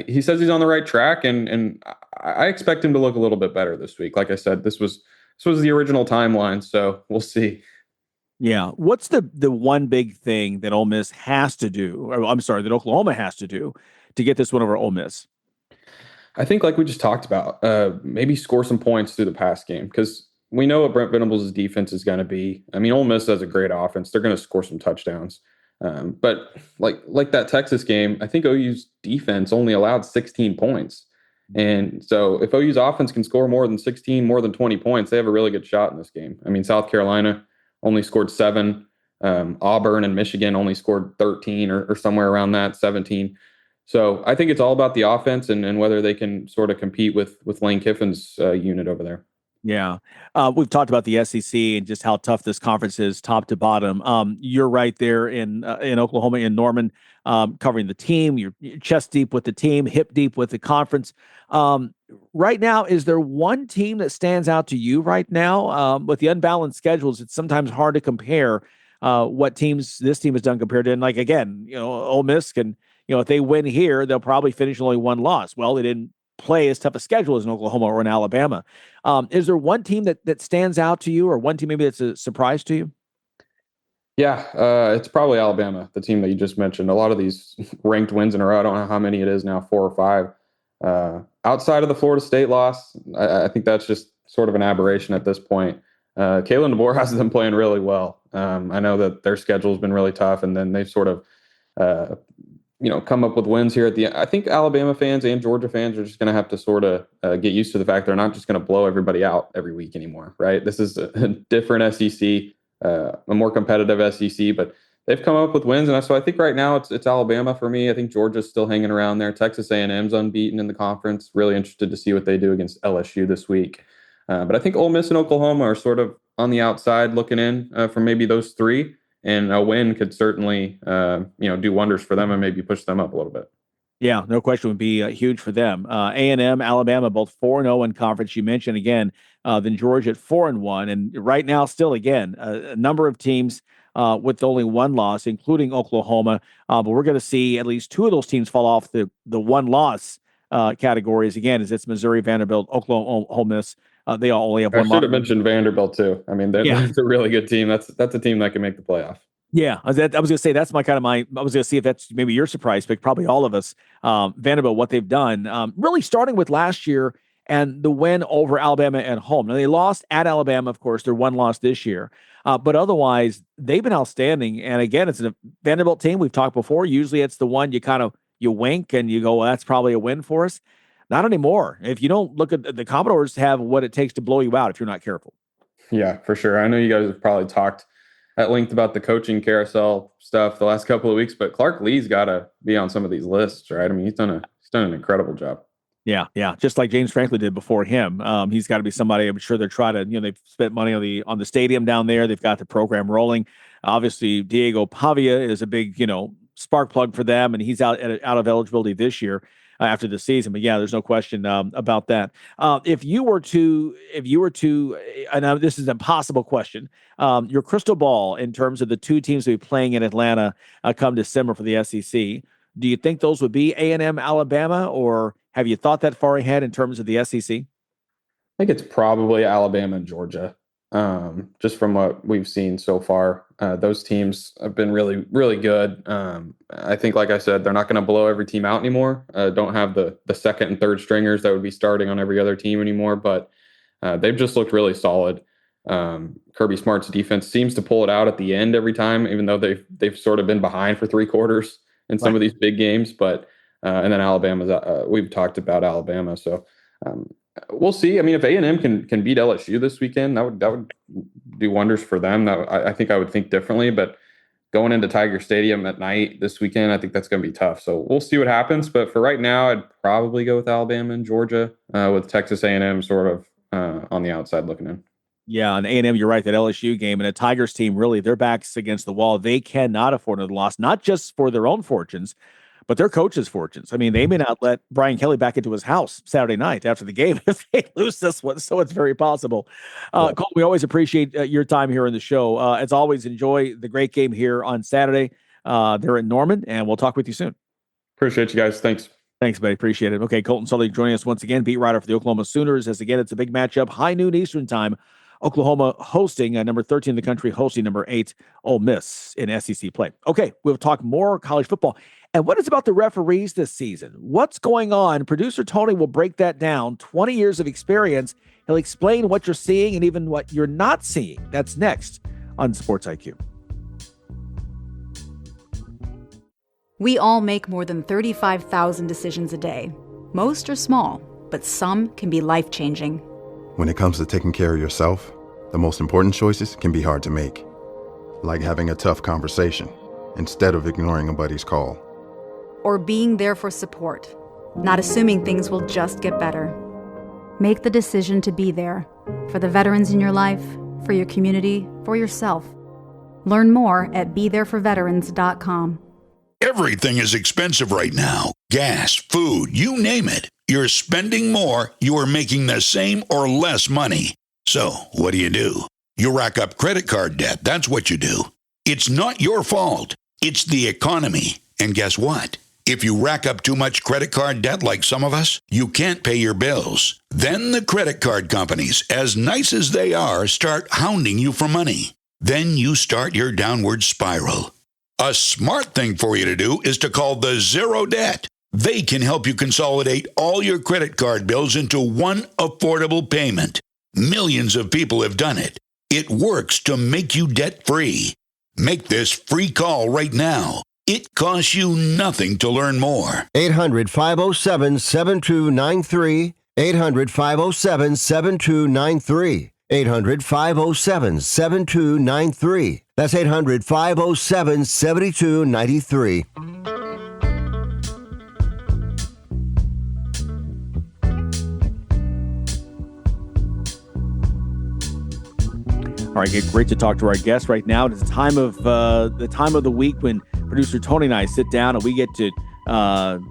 he says he's on the right track, and I expect him to look a little bit better this week. Like I said, this was the original timeline, so we'll see. Yeah, what's the one big thing that Ole Miss has to do, or I'm sorry, that Oklahoma has to do to get this one over Ole Miss? I think, like we just talked about, maybe score some points through the pass game because we know what Brent Venables' defense is going to be. I mean, Ole Miss has a great offense. They're going to score some touchdowns. But like that Texas game, I think OU's defense only allowed 16 points. And so if OU's offense can score more than 16, more than 20 points, they have a really good shot in this game. I mean, South Carolina only scored 7. Auburn and Michigan only scored 13 or somewhere around that, 17. So I think it's all about the offense and whether they can sort of compete with Lane Kiffin's unit over there. Yeah. We've talked about the SEC and just how tough this conference is top to bottom. You're right there in Oklahoma, in Norman, covering the team. You're chest deep with the team, hip deep with the conference. Right now, is there one team that stands out to you right now? With the unbalanced schedules, it's sometimes hard to compare what teams this team has done compared to. And like, again, Ole Miss can, if they win here, they'll probably finish only one loss. Well, they didn't play as tough a schedule as in Oklahoma or in Alabama. Is there one team that stands out to you, or one team maybe that's a surprise to you? Yeah, it's probably Alabama, the team that you just mentioned. A lot of these ranked wins in a row, I don't know how many it is now, 4 or 5. Outside of the Florida State loss, I think that's just sort of an aberration at this point. Kalen DeBoer has them playing really well. I know that their schedule has been really tough, and then they've sort of come up with wins here at the end. I think Alabama fans and Georgia fans are just going to have to sort of get used to the fact they're not just going to blow everybody out every week anymore, right? This is a different SEC, a more competitive SEC, but they've come up with wins, and so I think right now it's Alabama for me. I think Georgia's still hanging around there. Texas A&M's unbeaten in the conference. Really interested to see what they do against LSU this week. But I think Ole Miss and Oklahoma are sort of on the outside looking in for maybe those 3. And a win could certainly, do wonders for them and maybe push them up a little bit. Yeah, no question, would be huge for them. A&M, Alabama, both 4-0 in conference. You mentioned again, then Georgia at 4-1, and right now, still again, a number of teams with only one loss, including Oklahoma. But we're going to see at least 2 of those teams fall off the one loss categories again, as it's Missouri, Vanderbilt, Oklahoma, Ole Miss. They all only have I one should loss. have mentioned Vanderbilt too. I mean, Yeah. that's a really good team. That's a team that can make the playoff. Yeah, I was going to say that's I was going to see if that's maybe your surprise pick, probably all of us. Vanderbilt, what they've done, really starting with last year and the win over Alabama at home. Now, they lost at Alabama, of course, their one loss this year. But otherwise, they've been outstanding. And again, it's a Vanderbilt team we've talked before. Usually it's the one you wink and you go, well, that's probably a win for us. Not anymore. If you don't look at the Commodores have what it takes to blow you out if you're not careful. Yeah, for sure. I know you guys have probably talked at length about the coaching carousel stuff the last couple of weeks, but Clark Lee's got to be on some of these lists, right? I mean, he's done an incredible job. Yeah. Just like James Franklin did before him. He's got to be somebody. I'm sure they're trying to. They've spent money on the stadium down there. They've got the program rolling. Obviously, Diego Pavia is a big spark plug for them, and he's out of eligibility this year after the season. But yeah, there's no question about that. If you were to, and this is an impossible question, your crystal ball in terms of the two teams that will be playing in Atlanta come December for the SEC, do you think those would be A&M, Alabama, or have you thought that far ahead in terms of the SEC? I think it's probably Alabama and Georgia. Just from what we've seen so far, those teams have been really, really good. I think, like I said, they're not going to blow every team out anymore. Don't have the second and third stringers that would be starting on every other team anymore, but they've just looked really solid. Kirby Smart's defense seems to pull it out at the end every time, even though they've sort of been behind for three quarters in some of these big games. But and then Alabama's we've talked about Alabama, so we'll see. I mean, if A&M can beat LSU this weekend, that would do wonders for them. I think I would think differently, but going into Tiger Stadium at night this weekend, I think that's going to be tough. So we'll see what happens. But for right now, I'd probably go with Alabama and Georgia, with Texas A&M sort of on the outside looking in. Yeah, and A&M, you're right, that LSU game and a Tigers team, really, their backs against the wall. They cannot afford another loss, not just for their own fortunes, but their coaches' fortunes. I mean, they may not let Brian Kelly back into his house Saturday night after the game if they lose this one, so it's very possible. Cole, we always appreciate your time here on the show. As always, enjoy the great game here on Saturday. They're in Norman, and we'll talk with you soon. Appreciate you guys. Thanks. Thanks, buddy. Appreciate it. Okay, Colton Sully joining us once again, beat writer for the Oklahoma Sooners. As again, it's a big matchup, high noon Eastern time. Oklahoma hosting number 13 in the country, hosting number 8, Ole Miss in SEC play. Okay, we'll talk more college football. And what is about the referees this season? What's going on? Producer Tony will break that down. 20 years of experience. He'll explain what you're seeing and even what you're not seeing. That's next on Sports IQ. We all make more than 35,000 decisions a day. Most are small, but some can be life-changing. When it comes to taking care of yourself, the most important choices can be hard to make. Like having a tough conversation instead of ignoring a buddy's call. Or being there for support, not assuming things will just get better. Make the decision to be there for the veterans in your life, for your community, for yourself. Learn more at BeThereForVeterans.com. Everything is expensive right now. Gas, food, you name it. You're spending more, you are making the same or less money. So, what do? You rack up credit card debt, that's what you do. It's not your fault. It's the economy. And guess what? If you rack up too much credit card debt like some of us, you can't pay your bills. Then the credit card companies, as nice as they are, start hounding you for money. Then you start your downward spiral. A smart thing for you to do is to call the Zero Debt. They can help you consolidate all your credit card bills into one affordable payment. Millions of people have done it. It works to make you debt-free. Make this free call right now. It costs you nothing to learn more. 800-507-7293. 800-507-7293. 800-507-7293. That's 800-507-7293. All right, great to talk to our guest right now. It's the time of the week when producer Tony and I sit down and we get to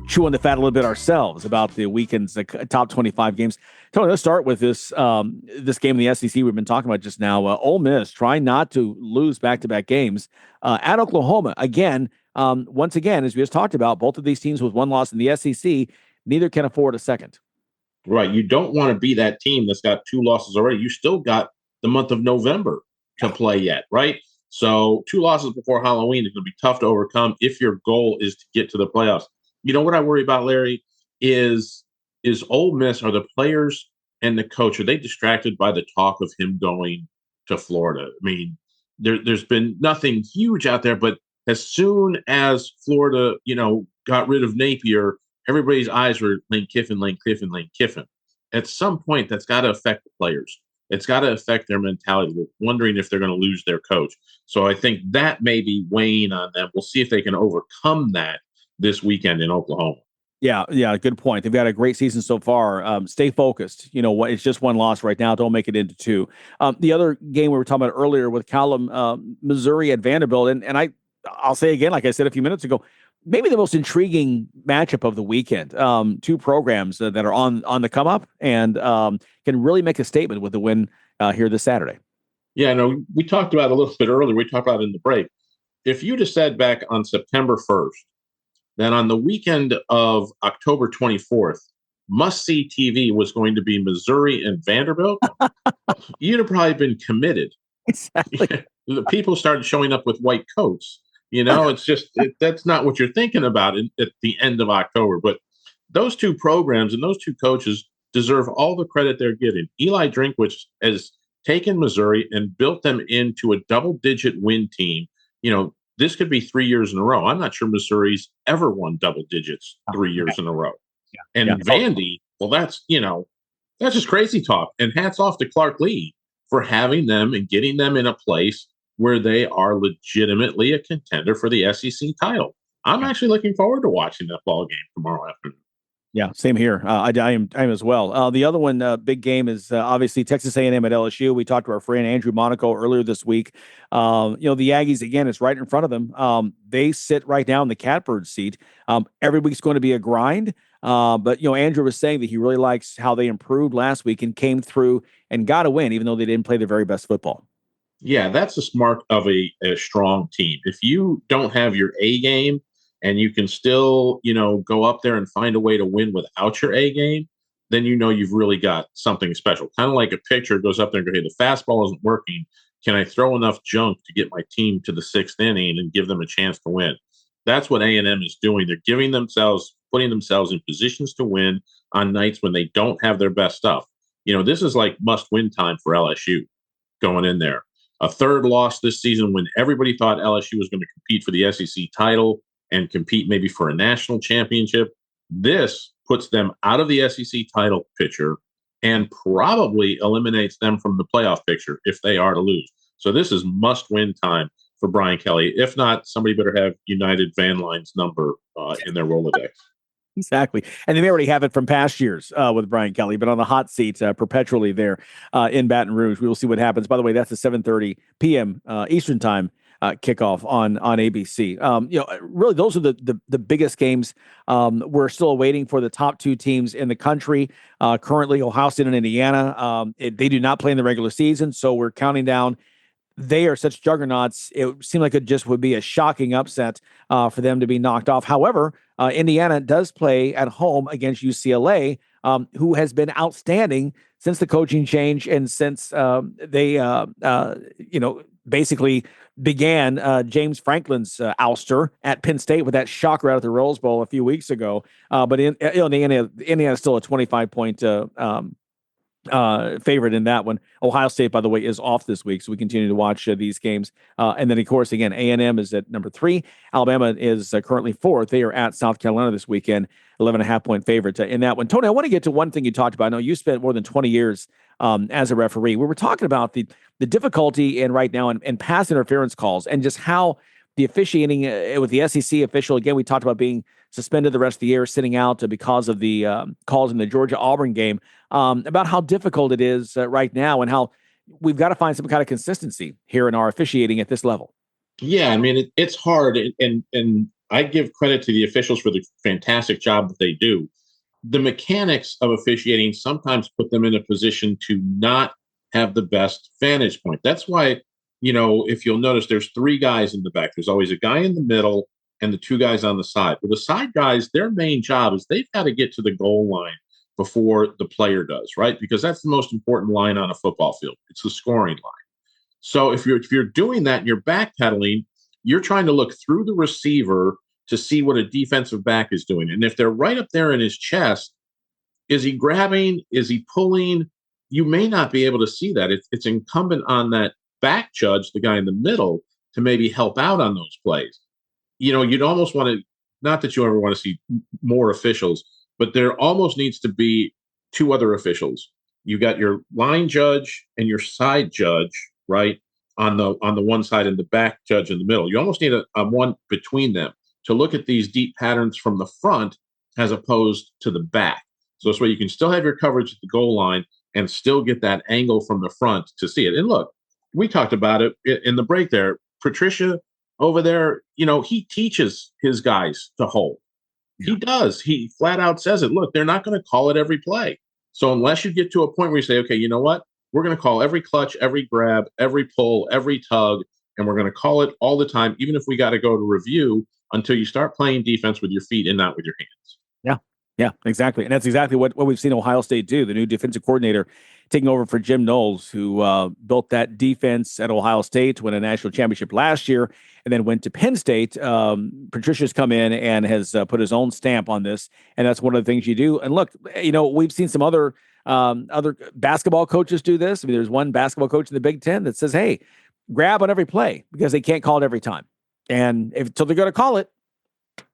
chew on the fat a little bit ourselves about the weekend's top 25 games. Tony, let's start with this game in the SEC we've been talking about just now. Ole Miss trying not to lose back-to-back games at Oklahoma. Again, once again, as we just talked about, both of these teams with one loss in the SEC, neither can afford a second. Right. You don't want to be that team that's got 2 losses already. You still got the month of November to play yet, right? So 2 losses before Halloween is going to be tough to overcome if your goal is to get to the playoffs. You know what I worry about, Larry, is Ole Miss, are the players and the coach, are they distracted by the talk of him going to Florida? I mean, there's been nothing huge out there, but as soon as Florida, got rid of Napier, everybody's eyes were Lane Kiffin, Lane Kiffin, Lane Kiffin. At some point, that's got to affect the players. It's got to affect their mentality. They're wondering if they're going to lose their coach. So I think that may be weighing on them. We'll see if they can overcome that this weekend in Oklahoma. Yeah, good point. They've got a great season so far. Stay focused. It's just 1 loss right now. Don't make it into 2. The other game we were talking about earlier with Callum, Missouri at Vanderbilt, and I'll say again, like I said a few minutes ago, maybe the most intriguing matchup of the weekend. 2 programs that are on the come up and can really make a statement with the win here this Saturday. Yeah, no, we talked about it a little bit earlier. We talked about it in the break. If you'd have said back on September 1st, then on the weekend of October 24th, must-see TV was going to be Missouri and Vanderbilt, you'd have probably been committed. Exactly. The people started showing up with white coats. It's just that's not what you're thinking about at the end of October. But those 2 programs and those 2 coaches deserve all the credit they're getting. Eli Drinkwitz has taken Missouri and built them into a double-digit win team. This could be 3 years in a row. I'm not sure Missouri's ever won double digits 3 years in a row. Yeah. And Vandy, well, that's just crazy talk. And hats off to Clark Lee for having them and getting them in a place where they are legitimately a contender for the SEC title. I'm actually looking forward to watching that ball game tomorrow afternoon. Yeah, same here. I am as well. The other one, big game is obviously Texas A&M at LSU. We talked to our friend Andrew Monaco earlier this week. The Aggies, again, it's right in front of them. They sit right now in the catbird seat. Every week's going to be a grind. But Andrew was saying that he really likes how they improved last week and came through and got a win, even though they didn't play their very best football. Yeah, that's the mark of a strong team. If you don't have your A game, and you can still, go up there and find a way to win without your A game, then you've really got something special. Kind of like a pitcher goes up there and goes, hey, the fastball isn't working. Can I throw enough junk to get my team to the 6th inning and give them a chance to win? That's what A&M is doing. They're putting themselves in positions to win on nights when they don't have their best stuff. This is like must-win time for LSU going in there. A 3rd loss this season when everybody thought LSU was going to compete for the SEC title and compete maybe for a national championship. This puts them out of the SEC title picture and probably eliminates them from the playoff picture if they are to lose. So this is must-win time for Brian Kelly. If not, somebody better have United Van Line's number in their Rolodex. Exactly. And they may already have it from past years with Brian Kelly, but on the hot seat perpetually there in Baton Rouge. We will see what happens. By the way, that's the 7:30 p.m. Eastern time kickoff on ABC. Really, those are the biggest games. We're still waiting for the top 2 teams in the country. Currently, Ohio State and Indiana, they do not play in the regular season, so we're counting down. They are such juggernauts. It seemed like it just would be a shocking upset for them to be knocked off. However, Indiana does play at home against UCLA, who has been outstanding since the coaching change and since they, basically began James Franklin's ouster at Penn State with that shocker out of the Rose Bowl a few weeks ago. But Indiana is still a 25-point favorite in that one. Ohio State, by the way, is off this week, so we continue to watch these games. And then, of course, again, A&M is at number 3. Alabama is currently 4th. They are at South Carolina this weekend, 11.5-point favorite in that one. Tony, I want to get to one thing you talked about. I know you spent more than 20 years as a referee. We were talking about the difficulty right now in pass interference calls and just how the officiating with the SEC official, again, we talked about being suspended the rest of the year, sitting out because of the calls in the Georgia-Auburn game, about how difficult it is right now and how we've got to find some kind of consistency here in our officiating at this level. Yeah, I mean, it's hard, and I give credit to the officials for the fantastic job that they do. The mechanics of officiating sometimes put them in a position to not have the best vantage point. That's why, if you'll notice, there's 3 guys in the back. There's always a guy in the middle and the 2 guys on the side. But the side guys, their main job is they've got to get to the goal line before the player does, right? Because that's the most important line on a football field. It's the scoring line. So if you're doing that and you're backpedaling, you're trying to look through the receiver to see what a defensive back is doing. And if they're right up there in his chest, is he grabbing? Is he pulling? You may not be able to see that. It's incumbent on that back judge, the guy in the middle, to maybe help out on those plays. You'd almost want to, not that you ever want to see more officials, but there almost needs to be two other officials. You got your line judge and your side judge, right? On the one side and the back judge in the middle. You almost need a one between them to look at these deep patterns from the front as opposed to the back. So this way you can still have your coverage at the goal line and still get that angle from the front to see it. And look, we talked about it in the break there. Patricia over there, he teaches his guys to hold. He does. He flat out says it. Look, they're not going to call it every play. So unless you get to a point where you say, okay, you know what? We're going to call every clutch, every grab, every pull, every tug, and we're going to call it all the time, even if we got to go to review, until you start playing defense with your feet and not with your hands. Yeah, exactly. And that's exactly what we've seen Ohio State do. The new defensive coordinator taking over for Jim Knowles, who built that defense at Ohio State, won a national championship last year, and then went to Penn State. Patricia's come in and has put his own stamp on this, and that's one of the things you do. And look, we've seen some other basketball coaches do this. I mean, there's one basketball coach in the Big Ten that says, hey, grab on every play because they can't call it every time. And until they're going to call it,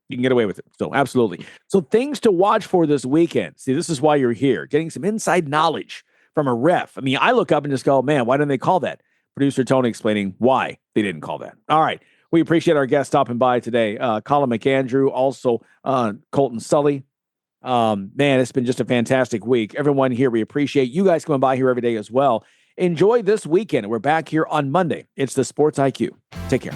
you can get away with it. So absolutely. So things to watch for this weekend. See, this is why you're here, getting some inside knowledge from a ref. I mean, I look up and just go, man, why didn't they call that? Producer Tony explaining why they didn't call that. All right. We appreciate our guest stopping by today. Colin McAndrew, also Colton Sully. Man, it's been just a fantastic week. Everyone here, we appreciate you guys coming by here every day as well. Enjoy this weekend. We're back here on Monday. It's the Sports IQ. Take care.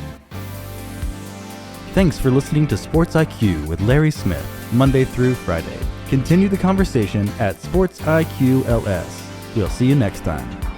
Thanks for listening to Sports IQ with Larry Smith, Monday through Friday. Continue the conversation at Sports IQ LS. We'll see you next time.